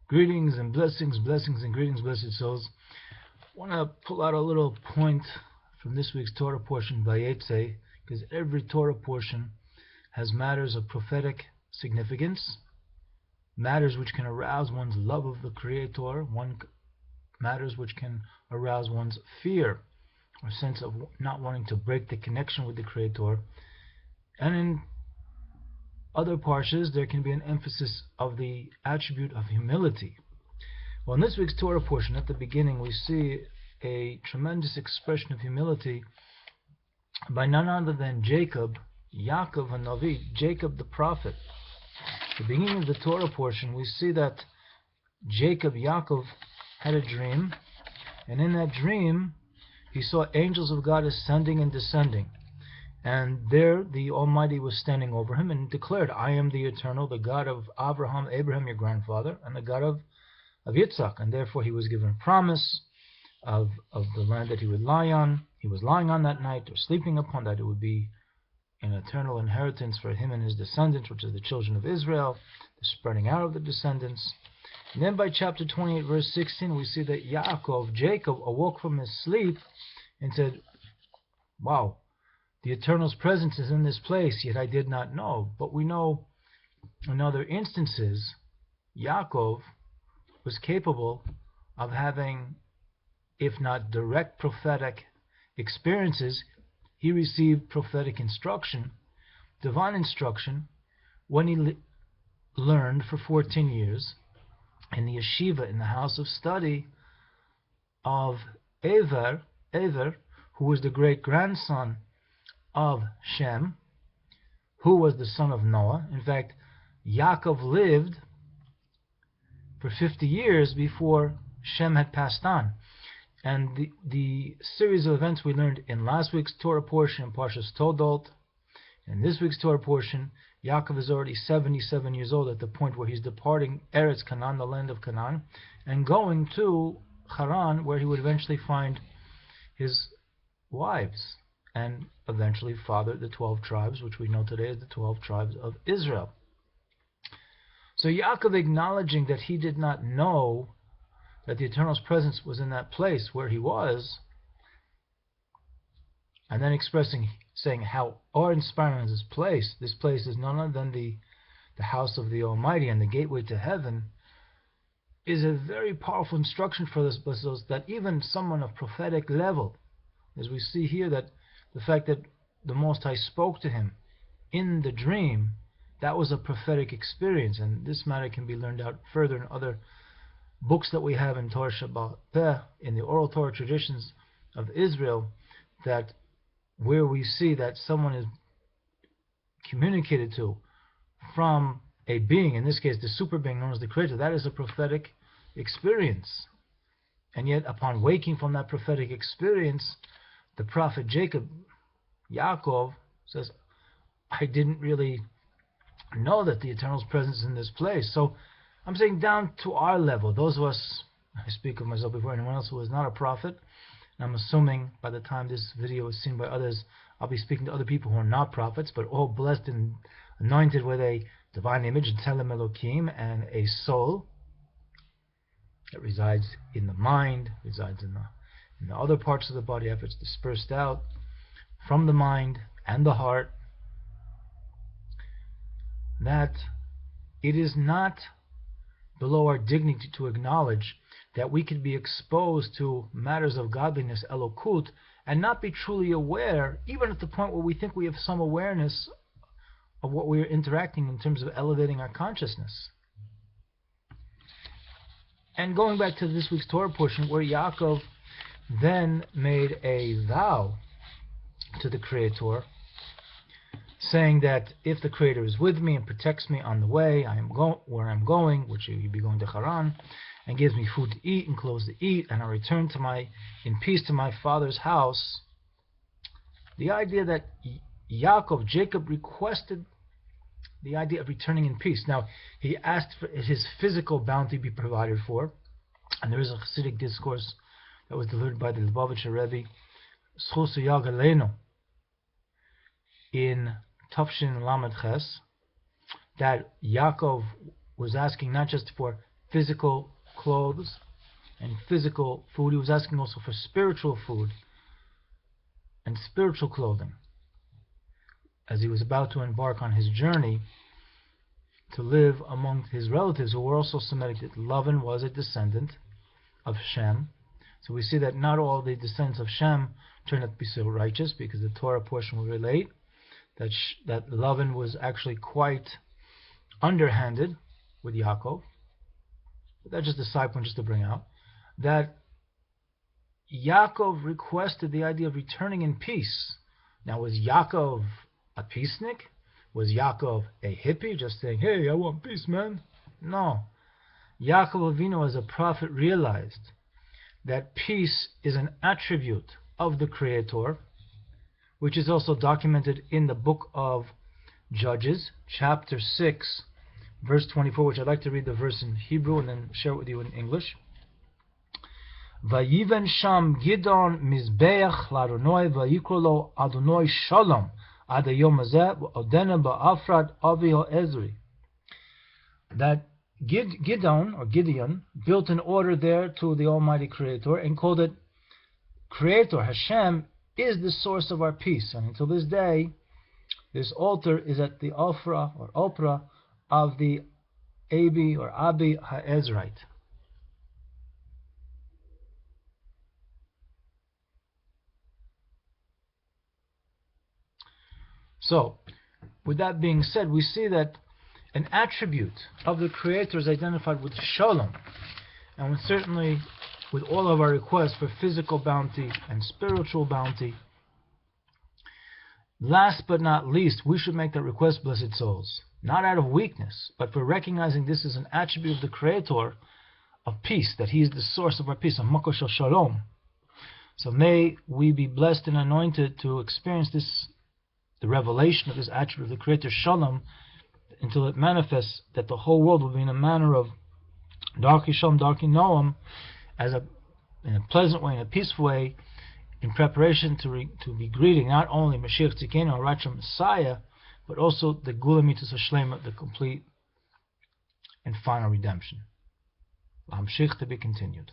Greetings and blessings, blessings and greetings, blessed souls. I want to pull out a little point from this week's Torah portion by Vayetze, because every Torah portion has matters of prophetic significance, matters which can arouse one's love of the Creator, matters which can arouse one's fear or sense of not wanting to break the connection with the Creator. And in other parshas, there can be an emphasis of the attribute of humility. Well, in this week's Torah portion, at the beginning, we see a tremendous expression of humility by none other than Jacob, Yaakov HaNavi, Jacob the prophet. At the beginning of the Torah portion, we see that Jacob, Yaakov, had a dream, and in that dream, he saw angels of God ascending and descending. And there the Almighty was standing over him and declared, I am the Eternal, the God of Abraham, your grandfather, and the God of Yitzhak. And therefore he was given a promise of the land that he would lie on. He was lying on that night, or sleeping upon that. It would be an eternal inheritance for him and his descendants, which are the children of Israel, the spreading out of the descendants. And then by chapter 28, verse 16, we see that Yaakov, Jacob, awoke from his sleep and said, wow, the Eternal's presence is in this place, yet I did not know. But we know in other instances, Yaakov was capable of having, if not direct prophetic experiences, he received prophetic instruction, divine instruction, when he learned for 14 years in the yeshiva, in the house of study of Ever, who was the great-grandson of Shem, who was the son of Noah. In fact, Yaakov lived for 50 years before Shem had passed on. And the series of events we learned in last week's Torah portion, in Parshas Toldot, in this week's Torah portion, Yaakov is already 77 years old at the point where he's departing Eretz Canaan, the land of Canaan, and going to Haran, where he would eventually find his wives and eventually father the 12 tribes, which we know today as the 12 tribes of Israel. So Yaakov, acknowledging that he did not know that the Eternal's presence was in that place where he was, and then saying how awe-inspiring is this place is none other than the house of the Almighty and the gateway to heaven, is a very powerful instruction for us, that even someone of prophetic level, as we see here, that the fact that the Most High spoke to him in the dream, that was a prophetic experience. And this matter can be learned out further in other books that we have in Torah Shabbat Peh, in the oral Torah traditions of Israel, that where we see that someone is communicated to from a being, in this case the super being known as the Creator, that is a prophetic experience. And yet upon waking from that prophetic experience, the prophet Jacob, Yaakov, says, I didn't really know that the Eternal's presence is in this place. So I'm saying down to our level, those of us, I speak of myself before anyone else who is not a prophet, and I'm assuming by the time this video is seen by others, I'll be speaking to other people who are not prophets, but all blessed and anointed with a divine image, Tzelem Elokim, and a soul that resides in the mind, resides in the other parts of the body after it's dispersed out from the mind and the heart, that it is not below our dignity to acknowledge that we could be exposed to matters of godliness, elokut, and not be truly aware, even at the point where we think we have some awareness of what we're interacting in terms of elevating our consciousness. And going back to this week's Torah portion, where Yaakov then made a vow to the Creator, saying that if the Creator is with me and protects me on the way where I'm going, which he'd be going to Haran, and gives me food to eat and clothes to eat, and I return in peace to my father's house, the idea that Jacob requested the idea of returning in peace. Now, he asked for his physical bounty be provided for, and there is a Hasidic discourse that was delivered by the Lubavitcher Rebbe, Zchus Yagaleno, in Tafshin Lamed Ches, that Yaakov was asking not just for physical clothes and physical food. He was asking also for spiritual food and spiritual clothing as he was about to embark on his journey to live among his relatives who were also Semitic. Lavan was a descendant of Shem. So we see that not all the descendants of Shem turned out to be so righteous, because the Torah portion will relate that Lavan was actually quite underhanded with Yaakov. But that's just a side point just to bring out. That Yaakov requested the idea of returning in peace. Now, was Yaakov a peacenik? Was Yaakov a hippie just saying, hey, I want peace, man? No. Yaakov Avinu as a prophet realized that peace is an attribute of the Creator, which is also documented in the book of Judges, chapter 6, verse 24, which I'd like to read the verse in Hebrew and then share it with you in English. Vayiven sham Gidon mizbeach l'Adonai vayikro lo Adonai shalom ad hayom hazeh odena ba'afrat avi ha'ezri. That Gideon built an altar there to the Almighty Creator and called it Creator. Hashem is the source of our peace. And until this day, this altar is at the Opera of the Abi Ha'ezrite. So, with that being said, we see that an attribute of the Creator is identified with Shalom, and certainly with all of our requests for physical bounty and spiritual bounty. Last but not least, we should make that request, blessed souls, not out of weakness, but for recognizing this is an attribute of the Creator of peace, that He is the source of our peace, of Makor Shel Shalom. So may we be blessed and anointed to experience this, the revelation of this attribute of the Creator, Shalom, until it manifests that the whole world will be in a manner of Darki Shalom, Darki Noam, in a pleasant way, in a peaceful way, in preparation to be greeting not only Mashiach Tzidkenu, our righteous Messiah, but also the Gula Mitzvos Hashlema, the complete and final redemption. L'hamshich, to be continued.